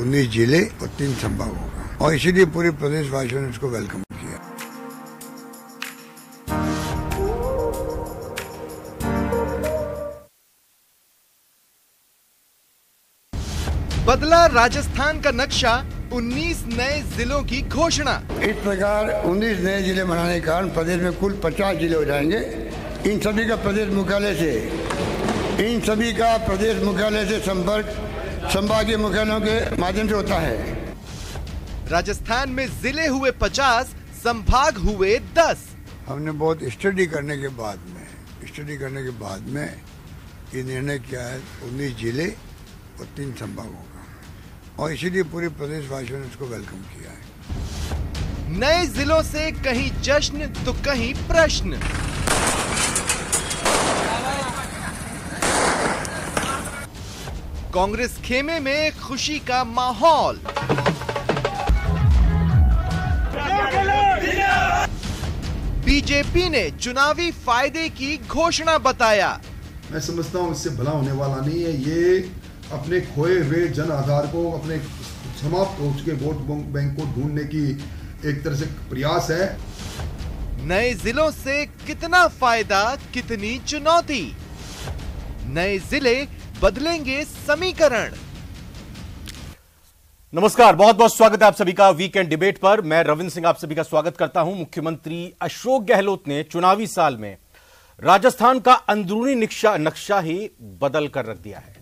19 जिले और 3 संभागों का, और इसीलिए पूरे प्रदेशवासियों ने इसको वेलकम किया। बदला राजस्थान का नक्शा, 19 नए जिलों की घोषणा। इस प्रकार 19 नए जिले बनाने के कारण प्रदेश में कुल 50 जिले हो जाएंगे। इन सभी का प्रदेश मुख्यालय से संपर्क संभागीय मुख्यालयों के माध्यम से होता है। राजस्थान में जिले हुए 50, संभाग हुए 10। हमने बहुत स्टडी करने के बाद में ये निर्णय किया है 19 जिले और 3 संभागों का, और इसीलिए पूरे प्रदेशवासियों ने इसको वेलकम किया है। नए जिलों से कहीं जश्न तो कहीं प्रश्न। कांग्रेस खेमे में खुशी का माहौल। बीजेपी ने चुनावी फायदे की घोषणा बताया। मैं समझता हूं इससे भला होने वाला नहीं है। ये अपने खोए हुए जन आधार को, अपने समाप्त हो चुके वोट बैंक को ढूंढने की एक तरह से प्रयास है। नए जिलों से कितना फायदा, कितनी चुनौती। नए जिले बदलेंगे समीकरण। नमस्कार, बहुत बहुत स्वागत है आप सभी का वीकेंड डिबेट पर। मैं रविंद्र सिंह आप सभी का स्वागत करता हूं। मुख्यमंत्री अशोक गहलोत ने चुनावी साल में राजस्थान का अंदरूनी नक्शा ही बदल कर रख दिया है।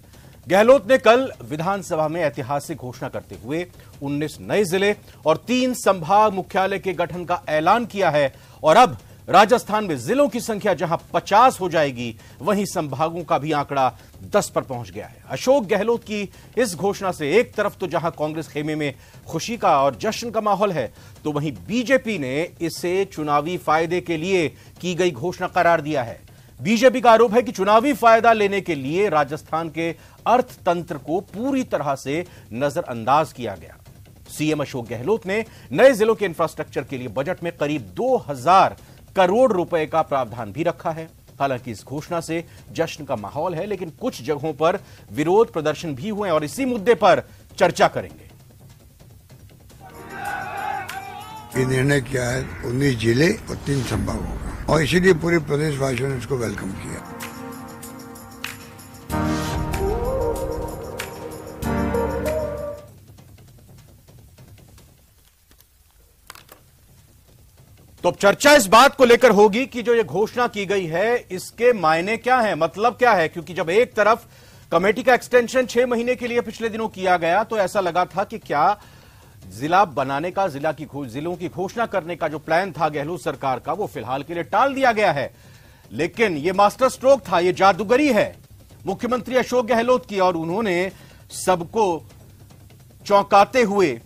गहलोत ने कल विधानसभा में ऐतिहासिक घोषणा करते हुए 19 नए जिले और 3 संभाग मुख्यालय के गठन का ऐलान किया है, और अब राजस्थान में जिलों की संख्या जहां 50 हो जाएगी, वहीं संभागों का भी आंकड़ा 10 पर पहुंच गया है। अशोक गहलोत की इस घोषणा से एक तरफ तो जहां कांग्रेस खेमे में खुशी का और जश्न का माहौल है, तो वहीं बीजेपी ने इसे चुनावी फायदे के लिए की गई घोषणा करार दिया है। बीजेपी का आरोप है कि चुनावी फायदा लेने के लिए राजस्थान के अर्थतंत्र को पूरी तरह से नजरअंदाज किया गया। सीएम अशोक गहलोत ने नए जिलों के इंफ्रास्ट्रक्चर के लिए बजट में करीब 2000 करोड़ रुपए का प्रावधान भी रखा है। हालांकि इस घोषणा से जश्न का माहौल है, लेकिन कुछ जगहों पर विरोध प्रदर्शन भी हुए और इसी मुद्दे पर चर्चा करेंगे। ये निर्णय किया है 19 जिले और 3 संभागों का, और इसीलिए पूरे प्रदेशवासियों ने इसको वेलकम किया। तो अब चर्चा इस बात को लेकर होगी कि जो ये घोषणा की गई है, इसके मायने क्या है, मतलब क्या है। क्योंकि जब एक तरफ कमेटी का एक्सटेंशन 6 महीने के लिए पिछले दिनों किया गया, तो ऐसा लगा था कि क्या जिला बनाने का, जिलों की घोषणा करने का जो प्लान था गहलोत सरकार का, वो फिलहाल के लिए टाल दिया गया है। लेकिन ये मास्टर स्ट्रोक था, ये जादूगरी है मुख्यमंत्री अशोक गहलोत की, और उन्होंने सबको चौंकाते हुए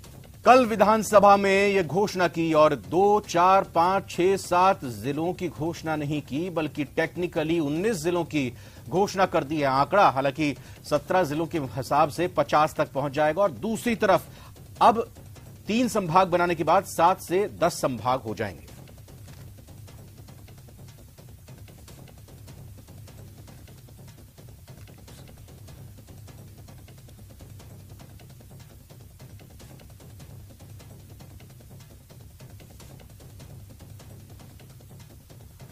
कल विधानसभा में यह घोषणा की। और 2, 4, 5, 6, 7 जिलों की घोषणा नहीं की, बल्कि टेक्निकली 19 जिलों की घोषणा कर दी है। आंकड़ा हालांकि 17 जिलों के हिसाब से 50 तक पहुंच जाएगा, और दूसरी तरफ अब 3 संभाग बनाने के बाद 7 से 10 संभाग हो जाएंगे।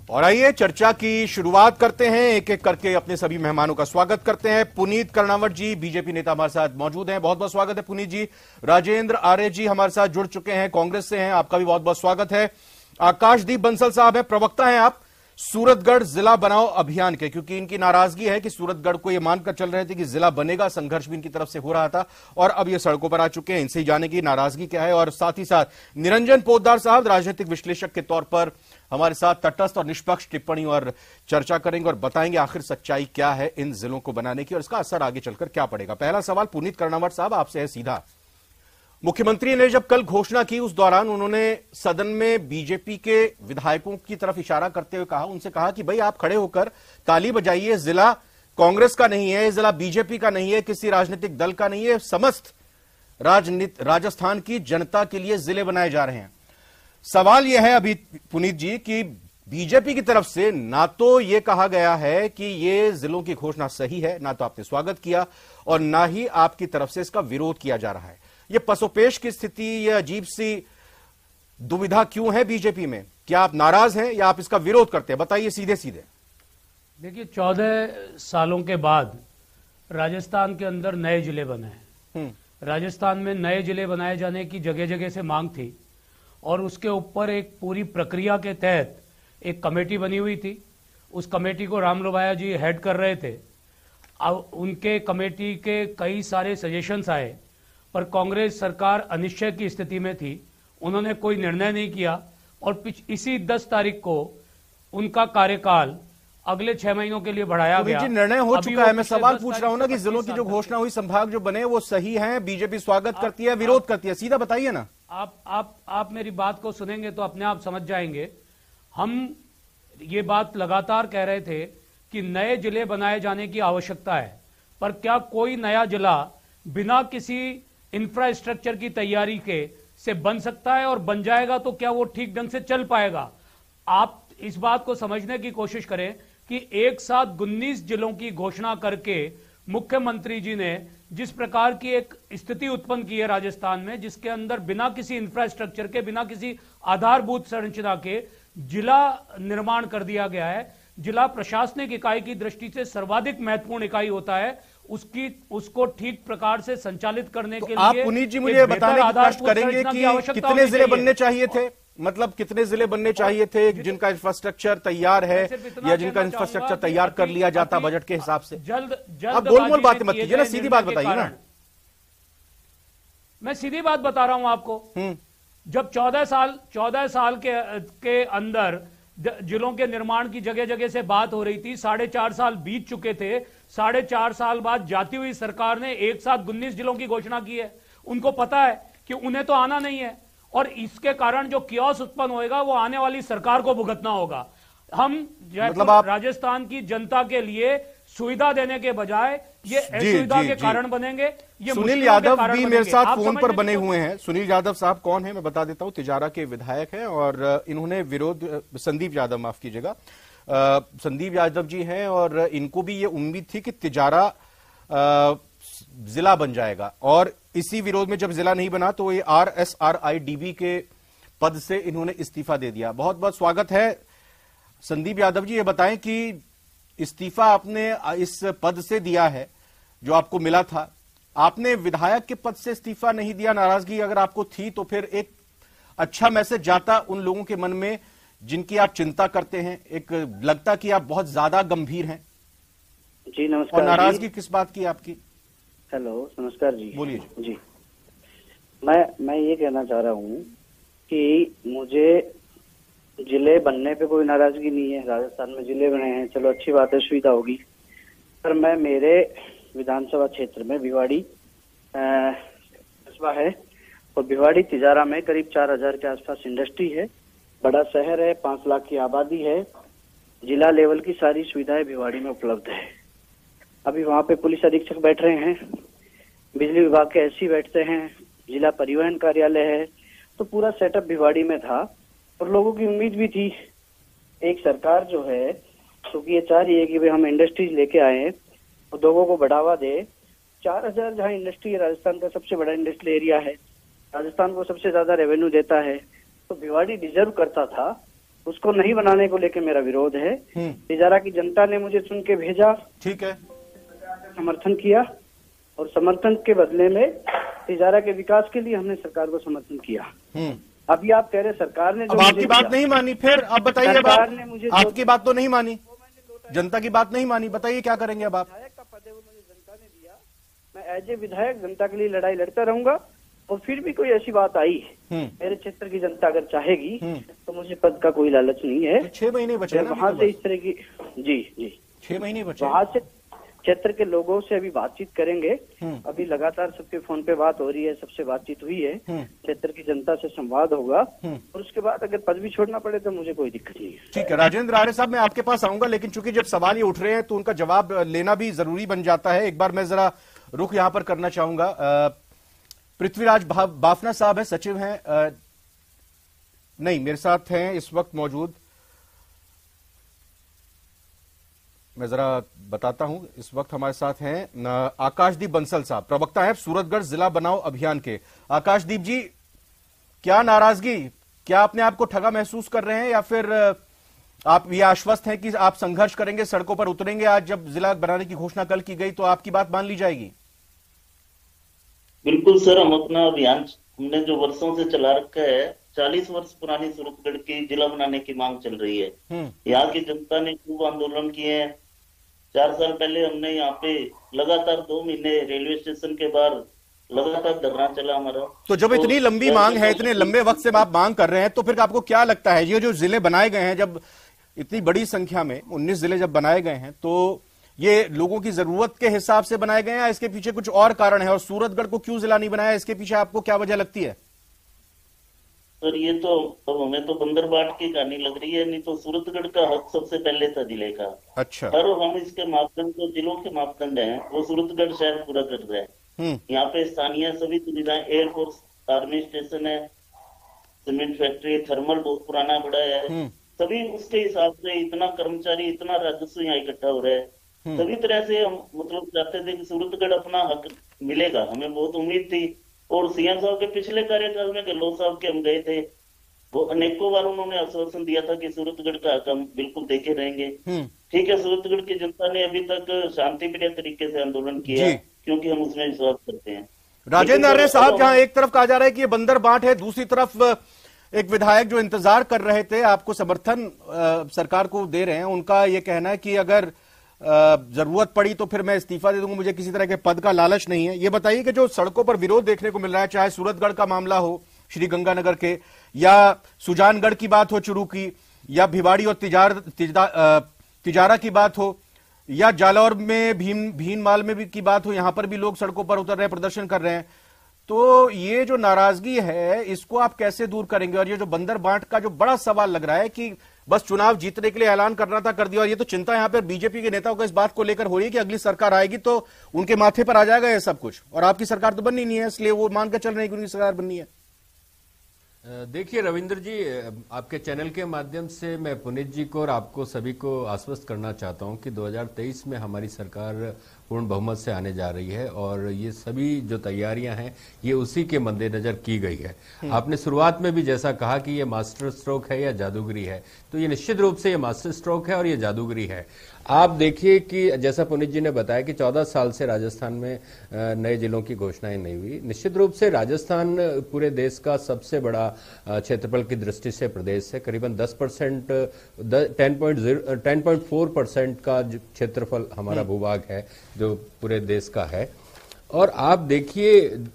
और आइए चर्चा की शुरुआत करते हैं। एक एक करके अपने सभी मेहमानों का स्वागत करते हैं। पुनीत कर्णावत जी, बीजेपी नेता हमारे साथ मौजूद हैं, बहुत बहुत स्वागत है पुनीत जी। राजेंद्र आर्य जी हमारे साथ जुड़ चुके हैं, कांग्रेस से हैं, आपका भी बहुत बहुत स्वागत है। आकाशदीप बंसल साहब हैं, प्रवक्ता हैं आप सूरतगढ़ जिला बनाओ अभियान के, क्योंकि इनकी नाराजगी है कि सूरतगढ़ को यह मानकर चल रहे थे कि जिला बनेगा, संघर्ष भी इनकी तरफ से हो रहा था और अब ये सड़कों पर आ चुके हैं। इनसे ही जाने की नाराजगी क्या है। और साथ ही साथ निरंजन पोद्दार साहब राजनीतिक विश्लेषक के तौर पर हमारे साथ तटस्थ और निष्पक्ष टिप्पणी और चर्चा करेंगे और बताएंगे आखिर सच्चाई क्या है इन जिलों को बनाने की और इसका असर आगे चलकर क्या पड़ेगा। पहला सवाल पुनीत कर्णावत साहब आपसे है सीधा। मुख्यमंत्री ने जब कल घोषणा की उस दौरान उन्होंने सदन में बीजेपी के विधायकों की तरफ इशारा करते हुए कहा, उनसे कहा कि भाई आप खड़े होकर ताली बजाइए, जिला कांग्रेस का नहीं है, जिला बीजेपी का नहीं है, किसी राजनीतिक दल का नहीं है, समस्त राजस्थान की जनता के लिए जिले बनाए जा रहे हैं। सवाल यह है अभी पुनीत जी कि बीजेपी की तरफ से ना तो यह कहा गया है कि ये जिलों की घोषणा सही है, ना तो आपने स्वागत किया और ना ही आपकी तरफ से इसका विरोध किया जा रहा है। ये पसोपेश की स्थिति, ये अजीब सी दुविधा क्यों है बीजेपी में? क्या आप नाराज हैं या आप इसका विरोध करते हैं? बताइए सीधे सीधे। देखिए, 14 सालों के बाद राजस्थान के अंदर नए जिले बने हैं। राजस्थान में नए जिले बनाए जाने की जगह जगह से मांग थी और उसके ऊपर एक पूरी प्रक्रिया के तहत एक कमेटी बनी हुई थी। उस कमेटी को राम लोभाया जी हेड कर रहे थे। अब उनके कमेटी के कई सारे सजेशंस आए, पर कांग्रेस सरकार अनिश्चय की स्थिति में थी। उन्होंने कोई निर्णय नहीं किया और इसी 10 तारीख को उनका कार्यकाल अगले 6 महीनों के लिए बढ़ाया गया। निर्णय हो चुका है। मैं सवाल पूछ रहा हूं ना कि जिलों की जो घोषणा हुई, संभाग जो बने, वो सही हैं? बीजेपी स्वागत करती है, विरोध करती है? सीधा बताइए ना। आप मेरी बात को सुनेंगे तो अपने आप समझ जाएंगे। हम ये बात लगातार कह रहे थे कि नए जिले बनाए जाने की आवश्यकता है, पर क्या कोई नया जिला बिना किसी इंफ्रास्ट्रक्चर की तैयारी के से बन सकता है? और बन जाएगा तो क्या वो ठीक ढंग से चल पाएगा? आप इस बात को समझने की कोशिश करें कि एक साथ 19 जिलों की घोषणा करके मुख्यमंत्री जी ने जिस प्रकार की एक स्थिति उत्पन्न की है राजस्थान में, जिसके अंदर बिना किसी इंफ्रास्ट्रक्चर के, बिना किसी आधारभूत संरचना के जिला निर्माण कर दिया गया है। जिला प्रशासनिक इकाई की दृष्टि से सर्वाधिक महत्वपूर्ण इकाई होता है, उसको ठीक प्रकार से संचालित करने के लिए आप पुनीत जी मुझे बताने की कोशिश करेंगे कि कितने जिले बनने चाहिए थे? मतलब कितने जिले बनने चाहिए थे जिनका इंफ्रास्ट्रक्चर तैयार है, या जिनका इंफ्रास्ट्रक्चर तैयार कर लिया जाता बजट के हिसाब से? जल्द आप गोल-मोल बातें मत कीजिए ना, सीधी बात बताइए ना। मैं सीधी बात बता रहा हूं आपको। जब 14 साल के अंदर जिलों के निर्माण की जगह जगह से बात हो रही थी, 4.5 साल बीत चुके थे। 4.5 साल बाद जाती हुई सरकार ने एक साथ 19 जिलों की घोषणा की है। उनको पता है कि उन्हें तो आना नहीं है और इसके कारण जो कियोस उत्पन्न होएगा वो आने वाली सरकार को भुगतना होगा। हम जयपुर राजस्थान की जनता के लिए सुविधा देने के बजाय ये असुविधा के कारण बनेंगे। ये सुनील यादव भी मेरे साथ फोन पर बने हुए हैं। सुनील यादव साहब कौन है मैं बता देता हूं, तिजारा के विधायक हैं और इन्होंने विरोध, संदीप यादव माफ कीजिएगा, संदीप यादव जी हैं और इनको भी ये उम्मीद थी कि तिजारा जिला बन जाएगा और इसी विरोध में जब जिला नहीं बना तो ये RSRIDB के पद से इन्होंने इस्तीफा दे दिया। बहुत बहुत स्वागत है संदीप यादव जी। ये बताएं कि इस्तीफा आपने इस पद से दिया है जो आपको मिला था, आपने विधायक के पद से इस्तीफा नहीं दिया। नाराजगी अगर आपको थी तो फिर एक अच्छा मैसेज जाता उन लोगों के मन में जिनकी आप चिंता करते हैं। एक लगता कि आप बहुत ज्यादा गंभीर हैं। जी नमस्कार। और नाराजगी किस बात की आपकी? हेलो नमस्कार जी। बोलिए जी। मैं ये कहना चाह रहा हूँ कि मुझे जिले बनने पे कोई नाराजगी नहीं है। राजस्थान में जिले बने हैं, चलो अच्छी बात है, सुविधा होगी। पर मैं मेरे विधानसभा क्षेत्र में भिवाड़ी कस्बा है और भिवाड़ी तिजारा में करीब 4000 के आसपास इंडस्ट्री है, बड़ा शहर है, 5 लाख की आबादी है, जिला लेवल की सारी सुविधाएं भिवाड़ी में उपलब्ध है। अभी वहाँ पे पुलिस अधीक्षक बैठ रहे हैं, बिजली विभाग के SC बैठते हैं, जिला परिवहन कार्यालय है, तो पूरा सेटअप भिवाड़ी में था और लोगों की उम्मीद भी थी। एक सरकार जो है क्योंकि ये चाह रही है कि भाई हम इंडस्ट्रीज लेके आए, उद्योगों को बढ़ावा दे। 4000 जहाँ इंडस्ट्री है, राजस्थान का सबसे बड़ा इंडस्ट्रियल एरिया है, राजस्थान को सबसे ज्यादा रेवेन्यू देता है, तो भिवाड़ी डिजर्व करता था। उसको नहीं बनाने को लेकर मेरा विरोध है। तिजारा की जनता ने मुझे चुन के भेजा, ठीक है, समर्थन किया और समर्थन के बदले में तिजारा के विकास के लिए हमने सरकार को समर्थन किया। अभी आप कह रहे सरकार ने जो आपकी बात नहीं मानी, फिर आप बताइए, आपकी बात तो नहीं मानी, जनता की बात नहीं मानी, बताइए क्या करेंगे अब आप? विधायक का पद है वो मुझे जनता ने दिया, मैं एज ए विधायक जनता के लिए लड़ाई लड़ता रहूंगा और फिर भी कोई ऐसी बात आई मेरे क्षेत्र की जनता अगर चाहेगी तो मुझे पद का कोई लालच नहीं है। 6 महीने बचे वहां से इस तरह की जी 6 महीने बचे, वहां से क्षेत्र के लोगों से अभी बातचीत करेंगे। अभी लगातार सबके फोन पे बात हो रही है, सबसे बातचीत हुई है, क्षेत्र की जनता से संवाद होगा और उसके बाद अगर पद भी छोड़ना पड़े तो मुझे कोई दिक्कत नहीं है। ठीक है राजेंद्र आर्य साहब, मैं आपके पास आऊंगा, लेकिन चूंकि जब सवाल ये उठ रहे हैं तो उनका जवाब लेना भी जरूरी बन जाता है। एक बार मैं जरा रुख यहां पर करना चाहूंगा। पृथ्वीराज बाफना साहब है, सचिव हैं, नहीं मेरे साथ हैं इस वक्त मौजूद। मैं जरा बताता हूं, इस वक्त हमारे साथ हैं आकाशदीप बंसल साहब, प्रवक्ता है सूरतगढ़ जिला बनाओ अभियान के। आकाशदीप जी, क्या नाराजगी, क्या अपने आप को ठगा महसूस कर रहे हैं या फिर आप ये आश्वस्त हैं कि आप संघर्ष करेंगे, सड़कों पर उतरेंगे? आज जब जिला बनाने की घोषणा कल की गई तो आपकी बात मान ली जाएगी? बिल्कुल सर, हम अपना अभियान हमने जो वर्षों से चला रखा है, 40 वर्ष पुरानी सूरतगढ़ की जिला बनाने की मांग चल रही है। यहाँ की जनता ने खूब आंदोलन किए हैं। 4 साल पहले हमने यहाँ पे लगातार 2 महीने रेलवे स्टेशन के बाहर लगातार धरना चला हमारा। तो जब इतनी लंबी मांग है, इतने लंबे वक्त से आप मांग कर रहे हैं, तो फिर आपको क्या लगता है ये जो जिले बनाए गए हैं, जब इतनी बड़ी संख्या में 19 जिले जब बनाए गए हैं, तो ये लोगों की जरूरत के हिसाब से बनाए गए हैं या इसके पीछे कुछ और कारण है? और सूरतगढ़ को क्यों जिला नहीं बनाया, इसके पीछे आपको क्या वजह लगती है? सर ये तो हमें तो बंदर बाट की कहानी लग रही है, नहीं तो सूरतगढ़ का हक सबसे पहले था जिले का। अच्छा। और हम इसके मापदंड जो जिलों के मापदंड हैं वो सूरतगढ़ शहर पूरा कर रहा है। यहाँ पे स्थानीय सभी सुविधाएं, एयरफोर्स, आर्मी स्टेशन है, सीमेंट फैक्ट्री, थर्मल बहुत पुराना बड़ा है, सभी उसके हिसाब से इतना कर्मचारी, इतना राजस्व यहाँ इकट्ठा हो रहा है। सभी तरह से हम मतलब चाहते थे कि सूरतगढ़ अपना हक मिलेगा, हमें बहुत उम्मीद थी। और सीएम साहब के पिछले कार्यकाल में गहलोत साहब के हम गए थे, वो अनेकों बार उन्होंने आश्वासन दिया था कि सूरतगढ़ का हक हम बिल्कुल देखे रहेंगे। ठीक है, सूरतगढ़ की जनता ने अभी तक शांतिप्रिय तरीके से आंदोलन किया क्योंकि हम उसमें विश्वास करते हैं। राजेंद्र आर्य साहब, जहां एक तरफ कहा जा रहा है कि ये बंदर बाट है, दूसरी तरफ एक विधायक जो इंतजार कर रहे थे, आपको समर्थन सरकार को दे रहे हैं, उनका यह कहना है कि अगर जरूरत पड़ी तो फिर मैं इस्तीफा दे दूंगा, मुझे किसी तरह के पद का लालच नहीं है। ये बताइए कि जो सड़कों पर विरोध देखने को मिल रहा है, चाहे सूरतगढ़ का मामला हो, श्री गंगानगर के, या सुजानगढ़ की बात हो चुरू की, या भिवाड़ी और तिजारा की बात हो, या जालौर में भीनमाल में भी की बात हो, यहां पर भी लोग सड़कों पर उतर रहे हैं, प्रदर्शन कर रहे हैं। तो ये जो नाराजगी है, इसको आप कैसे दूर करेंगे? और ये जो बंदर बाट का जो बड़ा सवाल लग रहा है कि बस चुनाव जीतने के लिए ऐलान करना था, कर दिया, और ये तो चिंता यहां पर बीजेपी के नेताओं को इस बात को लेकर हो रही है कि अगली सरकार आएगी तो उनके माथे पर आ जाएगा ये सब कुछ, और आपकी सरकार तो बननी नहीं है, इसलिए वो मानकर चल रहे हैं कि उनकी सरकार बननी है। देखिए रविंद्र जी, आपके चैनल के माध्यम से मैं पुनीत जी को और आपको सभी को आश्वस्त करना चाहता हूं कि 2023 में हमारी सरकार पूर्ण बहुमत से आने जा रही है, और ये सभी जो तैयारियां हैं ये उसी के मद्देनजर की गई है। आपने शुरुआत में भी जैसा कहा कि ये मास्टर स्ट्रोक है या जादूगरी है, तो ये निश्चित रूप से ये मास्टर स्ट्रोक है और ये जादूगरी है। आप देखिए कि जैसा पुनीत जी ने बताया कि 14 साल से राजस्थान में नए जिलों की घोषणाएं नहीं हुई। निश्चित रूप से राजस्थान पूरे देश का सबसे बड़ा क्षेत्रफल की दृष्टि से प्रदेश है। करीबन 10% 10.4% का क्षेत्रफल हमारा भूभाग है जो पूरे देश का है। और आप देखिए,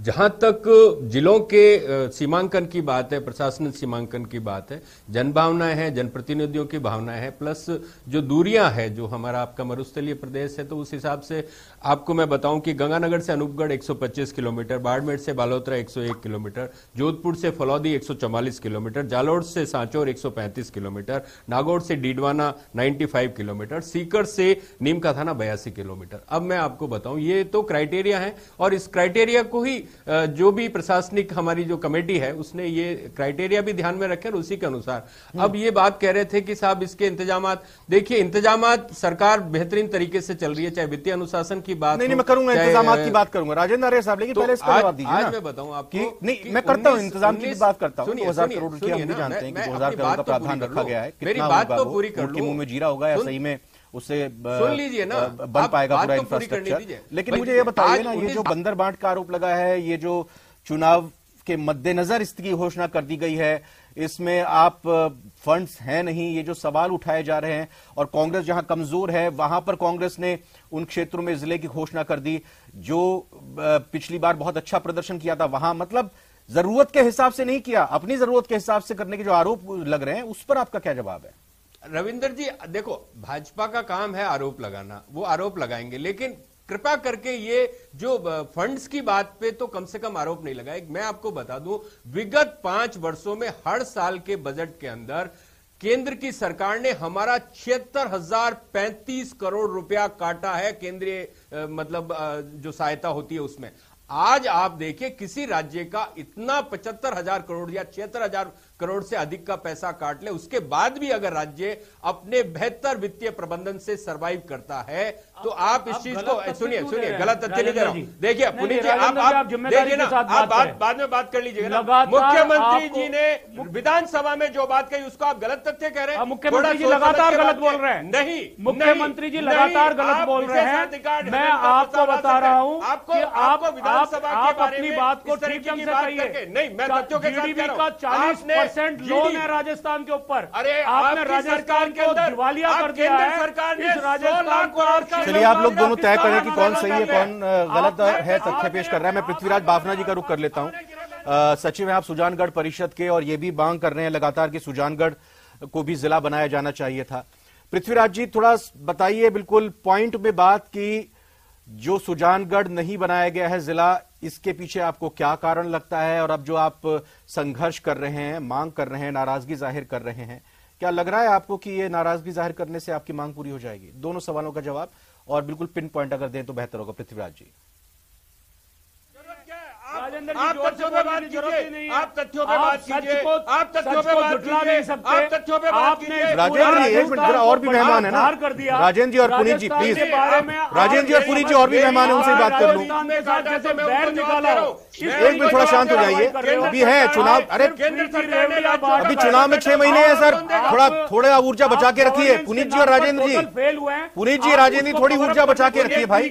जहां तक जिलों के सीमांकन की बात है, प्रशासनिक सीमांकन की बात है, जनभावनाएं हैं, जनप्रतिनिधियों की भावनाएं हैं, प्लस जो दूरियां हैं, जो हमारा आपका मरुस्थलीय प्रदेश है, तो उस हिसाब से आपको मैं बताऊं कि गंगानगर से अनूपगढ़ 125 किलोमीटर, बाड़मेर से बालोतरा 101 किलोमीटर, जोधपुर से फलौदी 144 किलोमीटर, जालोर से सांचौर 135 किलोमीटर, नागौर से डीडवाना 95 किलोमीटर, सीकर से नीम का थाना 82 किलोमीटर। अब मैं आपको बताऊं, ये तो क्राइटेरिया है, और इस क्राइटेरिया को ही जो भी प्रशासनिक हमारी जो कमेटी है उसने ये क्राइटेरिया भी ध्यान में रखे और उसी के अनुसार अब ये बात कह रहे थे कि साहब इसके इंतजामात, देखिए इंतजामात सरकार बेहतरीन तरीके से चल रही है, चाहे वित्तीय अनुशासन की बात नहीं, मैं करूंगा, इंतजामात की बात करूंगा राजेंद्र आर्य साहब, लेकिन पहले इसका जवाब दीजिए। आज मैं बताऊं आपको, नहीं मैं करता हूं, इंतजाम की बात करता हूं। 2000 करोड़ रुपया हम भी जानते हैं कि 2000 करोड़ का प्रावधान रखा गया है, मेरी बात तो पूरी कर लो, मुंह में जीरा होगा या सही में उससे सुन लीजिए ना, बन पाएगा पूरा इंफ्रास्ट्रक्चर। लेकिन मुझे ये बताइए ना, ये जो बंदर बाट का आरोप लगा है, ये जो चुनाव के मद्देनजर इसकी घोषणा कर दी गई है, इसमें आप फंड्स हैं नहीं, ये जो सवाल उठाए जा रहे हैं, और कांग्रेस जहां कमजोर है वहां पर कांग्रेस ने उन क्षेत्रों में जिले की घोषणा कर दी जो पिछली बार बहुत अच्छा प्रदर्शन किया था, वहां मतलब जरूरत के हिसाब से नहीं किया, अपनी जरूरत के हिसाब से करने के जो आरोप लग रहे हैं उस पर आपका क्या जवाब है? रविंदर जी देखो, भाजपा का काम है आरोप लगाना, वो आरोप लगाएंगे, लेकिन कृपा करके ये जो फंड्स की बात पे तो कम से कम आरोप नहीं लगाए। मैं आपको बता दूं, विगत 5 वर्षों में हर साल के बजट के अंदर केंद्र की सरकार ने हमारा 76,035 करोड़ रुपया काटा है, केंद्रीय मतलब जो सहायता होती है उसमें। आज आप देखिए, किसी राज्य का इतना 75,000 करोड़ या 76,000 करोड़ से अधिक का पैसा काट ले, उसके बाद भी अगर राज्य अपने बेहतर वित्तीय प्रबंधन से सरवाइव करता है तो आप इस चीज को सुनिए गलत तथ्य नहीं दे रहा हूं। देखिए पुनीत जी, आप देखिए ना, आप बाद में बात कर लीजिएगा। मुख्यमंत्री जी ने विधानसभा में जो बात कही उसको आप गलत तथ्य कह रहे हैं। मुख्यमंत्री जी लगातार गलत बोल रहे हैं। नहीं, मुख्यमंत्री जी लगातार गलत बोल रहे हैं। मैं आपको बता रहा हूं कि आप अपनी बात को ठीक ढंग से कहिए। नहीं, मैं तथ्यों के साथ कह रहा हूं। का 40% लोन है राजस्थान के ऊपर। अरे आपने राजस्थान को दिवालिया कर दिया है। सरकार ने इस राजस्थान को चलिए आप लोग दोनों तय करें कि कौन सही है कौन गलत है, तथ्य पेश कर रहा है। मैं पृथ्वीराज बाफना जी का रुख कर लेता हूं। सचिव है आप सुजानगढ़ परिषद के और ये भी मांग कर रहे हैं लगातार कि सुजानगढ़ को भी जिला बनाया जाना चाहिए था। पृथ्वीराज जी थोड़ा बताइए बिल्कुल पॉइंट में बात की, जो सुजानगढ़ नहीं बनाया गया है जिला, इसके पीछे आपको क्या कारण लगता है? और अब जो आप संघर्ष कर रहे हैं, मांग कर रहे हैं, नाराजगी जाहिर कर रहे हैं, क्या लग रहा है आपको कि ये नाराजगी जाहिर करने से आपकी मांग पूरी हो जाएगी? दोनों सवालों का जवाब और बिल्कुल पिन पॉइंट अगर दें तो बेहतर होगा। पृथ्वीराज जी आप तथ्यों पे बात कीजिए, आप तथ्यों पे बात कीजिए, आप तथ्यों पे बात कीजिए, आप तथ्यों पे बात कीजिए। राजेंद्र जी एक मिनट, जरा और भी मेहमान है ना, राजेंद्र जी और पुनीत जी प्लीज, राजेंद्र जी और पुनीत जी और भी मेहमान है, उनसे बात कर लूं। एक मिनट थोड़ा शांत हो जाइए, अभी है चुनाव। अरे अभी चुनाव में 6 महीने हैं सर, थोड़ा ऊर्जा बचा के रखिए। पुनीत जी और राजेंद्र जी, पुनीत जी राजेंद्र जी थोड़ी ऊर्जा बचा के रखिए भाई।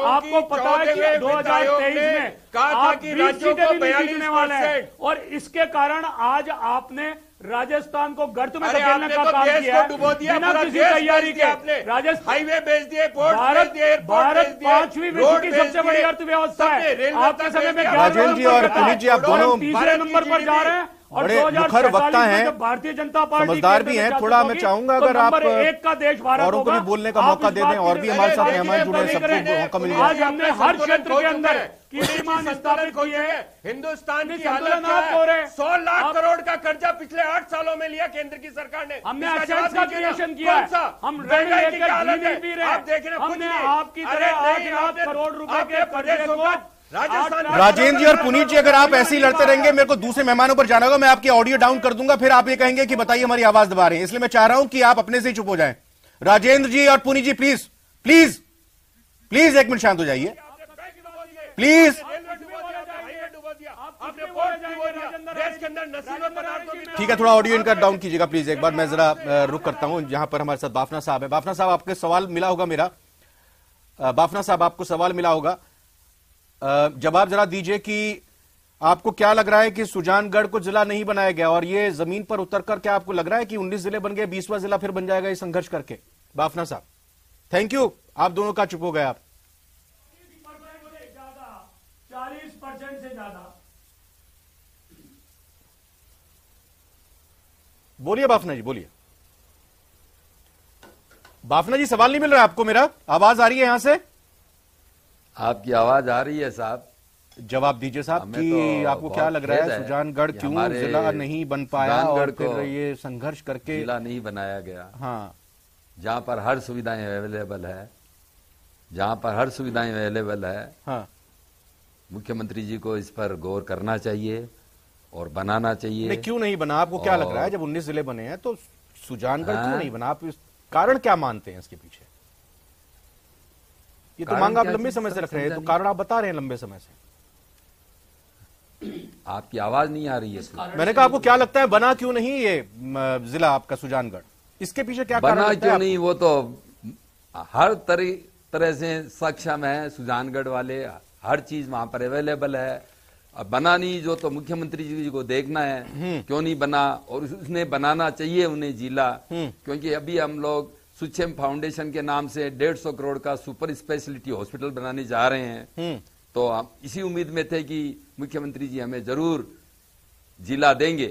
आपको पता है कि 2023 में कहा था कि राज्यों को 42% और इसके कारण आज आपने राजस्थान को गर्त में धकेलने का काम किया है। बिना किसी तैयारी के राजस्थान हाईवे बेच दिए, भारत 5वीं विश्व की सबसे बड़ी अर्थव्यवस्था है। आपके समय में राजेंद्र जी और पुनीत जी आप दोनों तीसरे नंबर पर जा रहे हैं और बड़े मुखर वक्ता हैं, भारतीय जनता पार्टी समझदार भी हैं। थोड़ा मैं चाहूंगा अगर आप एक का देश भारत औरों को भी बोलने का मौका दे दें और भी हमारे साथ मेहमान जुड़े, सबको मौका मिल आज जाए। हमने हर क्षेत्र के अंदर कीर्तिमान स्थापित किए हैं। हिंदुस्तान की हालत क्या है? 100 लाख करोड़ का कर्जा पिछले 8 सालों में लिया केंद्र की सरकार ने। हमने एसेट्स का क्रिएशन किया है। हम महंगाई की हालत है, पी रहे हैं। आप देख रहे हैं, हमने आपकी तरह 8 लाख करोड़ रुपए के कर्जे को राजेंद्र जी और पुनीत जी अगर आप ऐसे ही लड़ते रहेंगे, मेरे को दूसरे मेहमानों पर जाना होगा, मैं आपकी ऑडियो डाउन कर दूंगा, फिर आप ये कहेंगे कि बताइए हमारी आवाज दबा रहे हैं। इसलिए मैं चाह रहा हूं कि आप अपने से ही चुप हो जाएं। राजेंद्र जी और पुनीत जी प्लीज प्लीज प्लीज एक मिनट शांत हो जाइए प्लीज। ठीक है, थोड़ा ऑडियो इनका डाउन कीजिएगा प्लीज एक बार। मैं जरा रुक करता हूं, जहां पर हमारे साथ बाफना साहब है। बाफना साहब आपके सवाल मिला होगा मेरा, बाफना साहब आपको सवाल मिला होगा, जवाब जरा दीजिए कि आपको क्या लग रहा है कि सुजानगढ़ को जिला नहीं बनाया गया और ये जमीन पर उतरकर क्या आपको लग रहा है कि 19 जिले बन गए, 20वां जिला फिर बन जाएगा ये संघर्ष करके? बाफना साहब थैंक यू, आप दोनों का चुप हो गए आप। 40% से ज्यादा बोलिए बाफना जी, बोलिए। बाफना जी सवाल नहीं मिल रहा है आपको मेरा? आवाज आ रही है यहां से? आपकी आवाज आ रही है साहब, जवाब दीजिए साहब कि आपको क्या लग रहा है सुजानगढ़ क्यों जिला नहीं बन पाया और फिर ये संघर्ष करके जिला नहीं बनाया गया? हाँ, जहां पर हर सुविधाएं अवेलेबल है, जहां पर हर सुविधाएं अवेलेबल है, हाँ, मुख्यमंत्री जी को इस पर गौर करना चाहिए और बनाना चाहिए। नहीं, क्यों नहीं बना? आपको क्या लग रहा है जब 19 जिले बने हैं तो सुजानगढ़ क्यों नहीं बना? आप कारण क्या मानते हैं इसके पीछे? ये तो मांग आप लंबे समय से रख रहे हैं, तो कारण आप बता रहे हैं लंबे समय से। आपकी आवाज नहीं आ रही है। मैंने कहा आपको क्या लगता है बना क्यों नहीं ये जिला आपका सुजानगढ़? इसके पीछे क्या कारण बना क्यों नहीं? वो तो हर तरह से सक्षम है सुजानगढ़ वाले, हर चीज वहां पर अवेलेबल है। अब बना नहीं जो तो मुख्यमंत्री जी को देखना है क्यों नहीं बना, और उसने बनाना चाहिए उन्हें जिला, क्योंकि अभी हम लोग सुक्षेम फाउंडेशन के नाम से 150 करोड़ का सुपर स्पेशलिटी हॉस्पिटल बनाने जा रहे हैं। तो हम इसी उम्मीद में थे कि मुख्यमंत्री जी हमें जरूर जिला देंगे।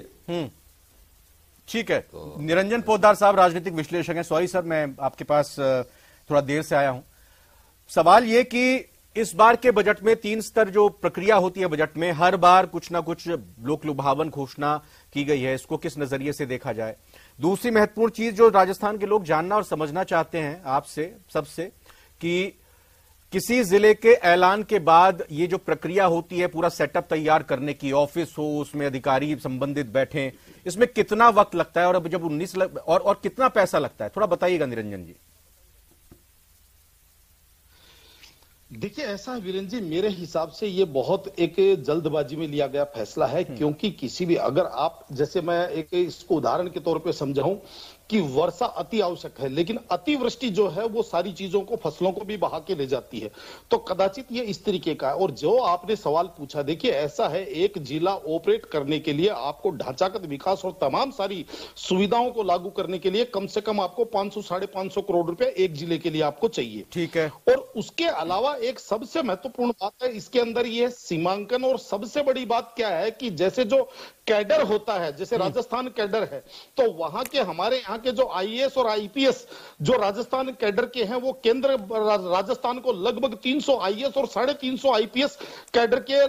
ठीक है, तो निरंजन पोद्दार साहब राजनीतिक विश्लेषक हैं। सॉरी सर, मैं आपके पास थोड़ा देर से आया हूं। सवाल ये कि इस बार के बजट में 3 स्तर जो प्रक्रिया होती है बजट में, हर बार कुछ ना कुछ लोक लुभावन घोषणा की गई है, इसको किस नजरिए से देखा जाए? दूसरी महत्वपूर्ण चीज जो राजस्थान के लोग जानना और समझना चाहते हैं आपसे सबसे, कि किसी जिले के ऐलान के बाद ये जो प्रक्रिया होती है पूरा सेटअप तैयार करने की, ऑफिस हो, उसमें अधिकारी संबंधित बैठे, इसमें कितना वक्त लगता है और अब जब 19 और कितना पैसा लगता है, थोड़ा बताइएगा निरंजन जी। देखिए ऐसा है वीरेंद्र जी, मेरे हिसाब से ये बहुत एक जल्दबाजी में लिया गया फैसला है, क्योंकि किसी भी अगर आप जैसे मैं एक इसको उदाहरण के तौर पे समझाऊं कि वर्षा अति आवश्यक है, लेकिन अतिवृष्टि जो है वो सारी चीजों को, फसलों को भी बहा के ले जाती है, तो कदाचित ये इस तरीके का है। और जो आपने सवाल पूछा, देखिए ऐसा है, एक जिला ऑपरेट करने के लिए आपको ढांचागत विकास और तमाम सारी सुविधाओं को लागू करने के लिए कम से कम आपको 500-550 करोड़ रुपए एक जिले के लिए आपको चाहिए। ठीक है। और उसके अलावा एक सबसे महत्वपूर्ण बात है इसके अंदर ये सीमांकन, और सबसे बड़ी बात क्या है कि जैसे जो कैडर होता है, जैसे राजस्थान कैडर है, तो वहां के हमारे यहाँ के जो आईएएस और आईपीएस जो राजस्थान कैडर के हैं, वो केंद्र राजस्थान को लगभग 300 आईएएस और 350 आईपीएस कैडर के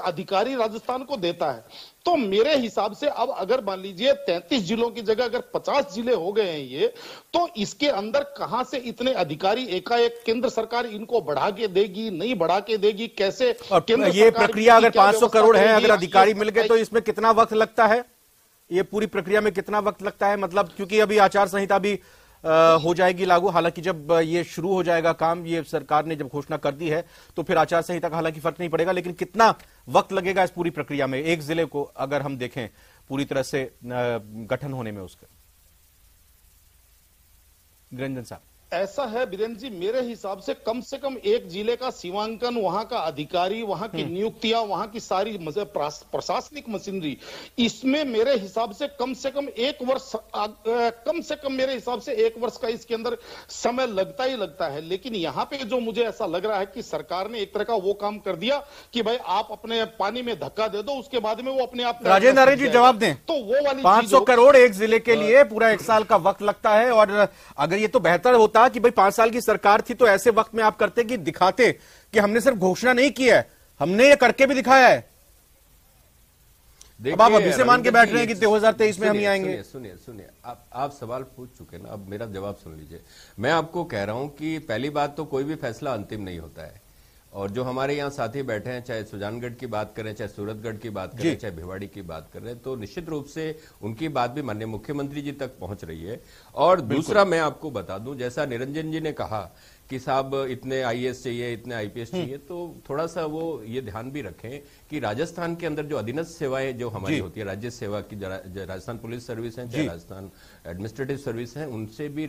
अधिकारी राजस्थान को देता है। तो मेरे हिसाब से अब अगर मान लीजिए 33 जिलों की जगह अगर 50 जिले हो गए हैं ये, तो इसके अंदर कहां से इतने अधिकारी एकाएक केंद्र सरकार इनको बढ़ा के देगी, नहीं बढ़ा के देगी, कैसे? और ये प्रक्रिया अगर 500 करोड़ है, अगर अधिकारी मिल गए तो इसमें कितना वक्त लगता है? ये पूरी प्रक्रिया में कितना वक्त लगता है? मतलब क्योंकि अभी आचार संहिता भी हो जाएगी लागू, हालांकि जब ये शुरू हो जाएगा काम, ये सरकार ने जब घोषणा कर दी है तो फिर आचार संहिता का हालांकि फर्क नहीं पड़ेगा, लेकिन कितना वक्त लगेगा इस पूरी प्रक्रिया में, एक जिले को अगर हम देखें पूरी तरह से गठन होने में उसका? निरंजन साहब। ऐसा है वीरेंद्र जी, मेरे हिसाब से कम एक जिले का सीमांकन, वहां का अधिकारी, वहां की नियुक्तियां, वहां की सारी प्रशासनिक मशीनरी, इसमें मेरे हिसाब से कम एक वर्ष, कम से कम मेरे हिसाब से 1 वर्ष का इसके अंदर समय लगता ही लगता है। लेकिन यहाँ पे जो मुझे ऐसा लग रहा है कि सरकार ने एक तरह का वो काम कर दिया कि भाई आप अपने पानी में धक्का दे दो, उसके बाद में वो अपने आप। राजेंद्र आर्य जी जवाब दें। तो वो वाली 500 करोड़ एक जिले के लिए पूरा 1 साल का वक्त लगता है, और अगर ये तो बेहतर होता कि भाई 5 साल की सरकार थी तो ऐसे वक्त में आप करते कि दिखाते कि हमने सिर्फ घोषणा नहीं की है, हमने ये करके भी दिखाया है। अब आप अभी से मान के बैठ रहे हैं कि 2023 में हम ही आएंगे। सुनिए, आप सवाल पूछ चुके ना, अब मेरा जवाब सुन लीजिए। मैं आपको कह रहा हूं कि पहली बात तो कोई भी फैसला अंतिम नहीं होता है, और जो हमारे यहाँ साथी बैठे हैं, चाहे सुजानगढ़ की बात करें, चाहे सूरतगढ़ की बात करें, चाहे भिवाड़ी की बात करें, तो निश्चित रूप से उनकी बात भी माननीय मुख्यमंत्री जी तक पहुंच रही है। और दूसरा मैं आपको बता दूं, जैसा निरंजन जी ने कहा कि साहब इतने आईएएस चाहिए, इतने आईपीएस चाहिए, तो थोड़ा सा वो ये ध्यान भी रखें कि राजस्थान के अंदर जो अधीनस्थ सेवाएं जो हमारी होती है, राज्य सेवा की, राजस्थान पुलिस सर्विस है, चाहे राजस्थान एडमिनिस्ट्रेटिव सर्विस है, उनसे भी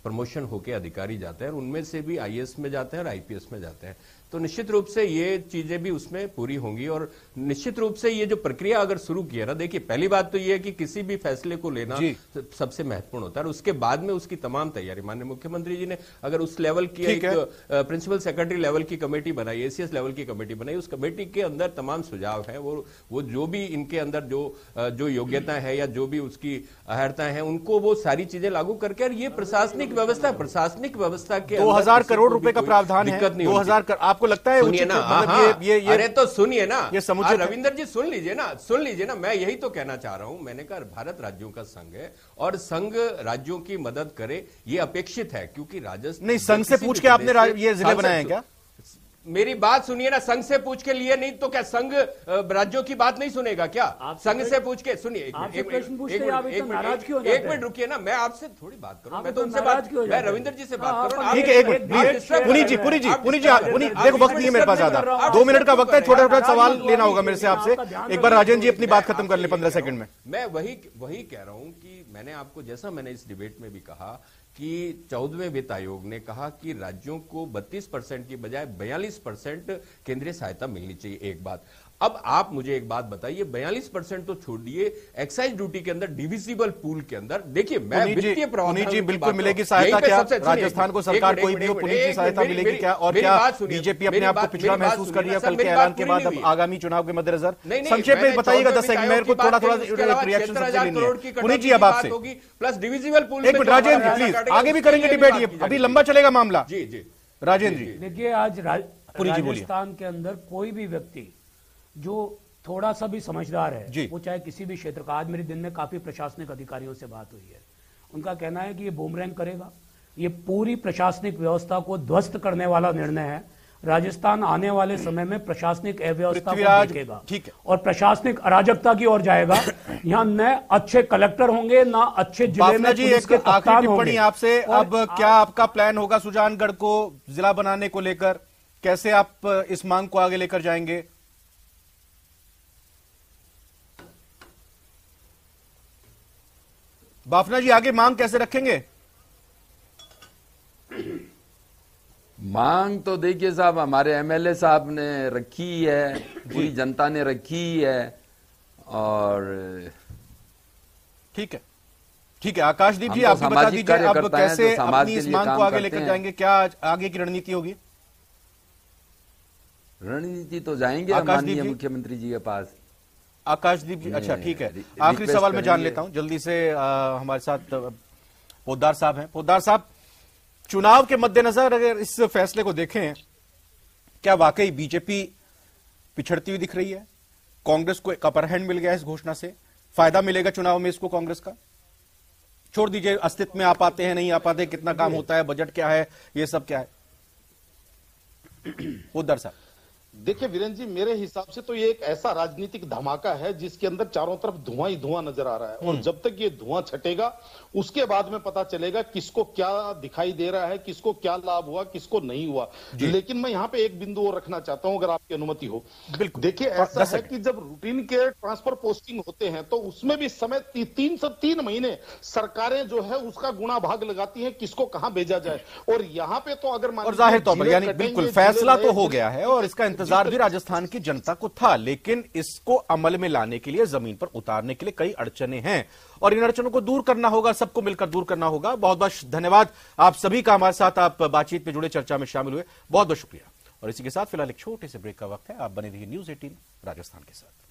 प्रमोशन होकर अधिकारी जाते हैं, और उनमें से भी आईएएस में जाते हैं और आईपीएस में जाते हैं। तो निश्चित रूप से ये चीजें भी उसमें पूरी होंगी, और निश्चित रूप से ये जो प्रक्रिया अगर शुरू की है ना, देखिए पहली बात तो ये है कि किसी भी फैसले को लेना सबसे महत्वपूर्ण होता है, और उसके बाद में उसकी तमाम तैयारी, माननीय मुख्यमंत्री जी ने अगर उस लेवल की एक प्रिंसिपल सेक्रेटरी लेवल की कमेटी बनाई, एसीएस लेवल की कमेटी बनाई, उस कमेटी के अंदर तमाम सुझाव हैं, वो जो भी इनके अंदर जो योग्यता है या जो भी उसकी अहर्ताएं हैं, उनको वो सारी चीजें लागू करके, और ये प्रशासनिक व्यवस्था के 2000 करोड़ रुपए का प्रावधान है, 2000। आपको लगता है सुनिए ना, मतलब ये अरे तो सुनिए ना, ये समुचित रविंदर जी सुन लीजिए ना, मैं यही तो कहना चाह रहा हूं। मैंने कहा भारत राज्यों का संघ है, और संघ राज्यों की मदद करे, ये अपेक्षित है, क्योंकि राजस्थान नहीं, संघ से पूछ के आपने ये जिले बनाए हैं क्या? मेरी बात सुनिए ना, संघ से पूछ के लिए नहीं तो क्या संघ राज्यों की बात नहीं सुनेगा क्या? संघ से पूछ के सुनिए, एक मिनट रुकिए ना, मैं आपसे थोड़ी बात करूं, मैं तो उनसे बात, मैं रविंद्र जी से बात करूं। ठीक है, एक मिनट, पुनी जी देखो वक्त नहीं है मेरे पास ज्यादा, 2 मिनट का वक्त है, छोटा छोटा सवाल लेना होगा मेरे से आपसे। एक बार राजेंद्र जी अपनी बात खत्म कर ले 15 सेकंड में। मैं वही कह रहा हूं कि मैंने आपको, जैसा मैंने इस डिबेट में भी कहा कि 14वें वित्त आयोग ने कहा कि राज्यों को 32% की बजाय 42% केंद्रीय सहायता मिलनी चाहिए। एक बात, अब आप मुझे एक बात बताइए, 42% तो छोड़िए, एक्साइज ड्यूटी के अंदर डिविजिबल पूल के अंदर, देखिए मैं वित्तीय प्रवाह जी बिल्कुल मिलेगी सहायता क्या? राजस्थान को सरकार कोई भी हो, पुनीत जी सहायता मिलेगी क्या? और क्या बीजेपी अपने आप को पिछड़ा महसूस कर रही है कल के ऐलान के बाद, अब आगामी चुनाव के मद्देनजर? संक्षेप में बताइएगा 10 सेकंड, मेरे को थोड़ा रिएक्शन सबसे लेनी है। पुनीत जी अब आपसे प्लस डिविजिबल पूल। एक मिनट राजेंद्र जी प्लीज, आगे भी करेंगे डिबेट, ये अभी लंबा चलेगा मामला। जी राजेंद्र जी देखिए, आज राजस्थान के अंदर कोई भी व्यक्ति जो थोड़ा सा भी समझदार है, वो चाहे किसी भी क्षेत्र का, आज मेरे दिन में काफी प्रशासनिक अधिकारियों से बात हुई है, उनका कहना है कि ये बूमरैंग करेगा, ये पूरी प्रशासनिक व्यवस्था को ध्वस्त करने वाला निर्णय है। राजस्थान आने वाले समय में प्रशासनिक अव्यवस्था को देखेगा, ठीक है, और प्रशासनिक अराजकता की ओर जाएगा। यहाँ न अच्छे कलेक्टर होंगे, ना अच्छे जिले में पुलिस के कप्तान होंगे। आपसे अब क्या आपका प्लान होगा सुजानगढ़ को जिला बनाने को लेकर? कैसे आप इस मांग को आगे लेकर जाएंगे? बाफना जी, आगे मांग कैसे रखेंगे? मांग तो देखिए साहब, हमारे एमएलए साहब ने रखी है, पूरी जनता ने रखी है, और ठीक है, ठीक है। आकाशदीप जी, आप बता दीजिए अब कैसे अपनी इस मांग को आगे लेकर जाएंगे? क्या आगे की रणनीति होगी? रणनीति तो जाएंगे माननीय मुख्यमंत्री जी के पास। आकाशदीप जी, अच्छा ठीक है। आखिरी सवाल मैं जान लेता हूं जल्दी से। हमारे साथ पोद्दार साहब हैं। पोद्दार साहब, चुनाव के मद्देनजर अगर इस फैसले को देखें, क्या वाकई बीजेपी पिछड़ती हुई दिख रही है? कांग्रेस को एक अपर हैंड मिल गया इस घोषणा से? फायदा मिलेगा चुनाव में इसको कांग्रेस का? छोड़ दीजिए अस्तित्व में आ पाते हैं नहीं आ पाते, कितना काम होता है, बजट क्या है, ये सब क्या है। पोद्दार साहब, देखिए वीरेंद्र जी, मेरे हिसाब से तो ये एक ऐसा राजनीतिक धमाका है जिसके अंदर चारों तरफ धुआं ही धुआं नजर आ रहा है, और जब तक ये धुआं छटेगा उसके बाद में पता चलेगा किसको क्या दिखाई दे रहा है, किसको क्या लाभ हुआ, किसको नहीं हुआ। लेकिन मैं यहाँ पे एक बिंदु और रखना चाहता हूं, अगर आपकी अनुमति हो। बिल्कुल। देखिए, ऐसा है कि जब रूटीन के ट्रांसफर पोस्टिंग होते हैं तो उसमें भी समय 3 से 3 महीने सरकारें जो है उसका गुणा भाग लगाती हैं किसको कहां भेजा जाए। और यहाँ पे तो अगर और जाहिर तौर पर यानी बिल्कुल फैसला तो हो गया है और इसका इंतजार भी राजस्थान की जनता को था, लेकिन इसको अमल में लाने के लिए, जमीन पर उतारने के लिए कई अड़चने हैं और इन अड़चनों को दूर करना होगा, सबको मिलकर दूर करना होगा। बहुत बहुत धन्यवाद आप सभी का, हमारे साथ आप बातचीत में जुड़े, चर्चा में शामिल हुए, बहुत बहुत शुक्रिया। और इसी के साथ फिलहाल एक छोटे से ब्रेक का वक्त है। आप बने रहिए न्यूज़ 18 राजस्थान के साथ।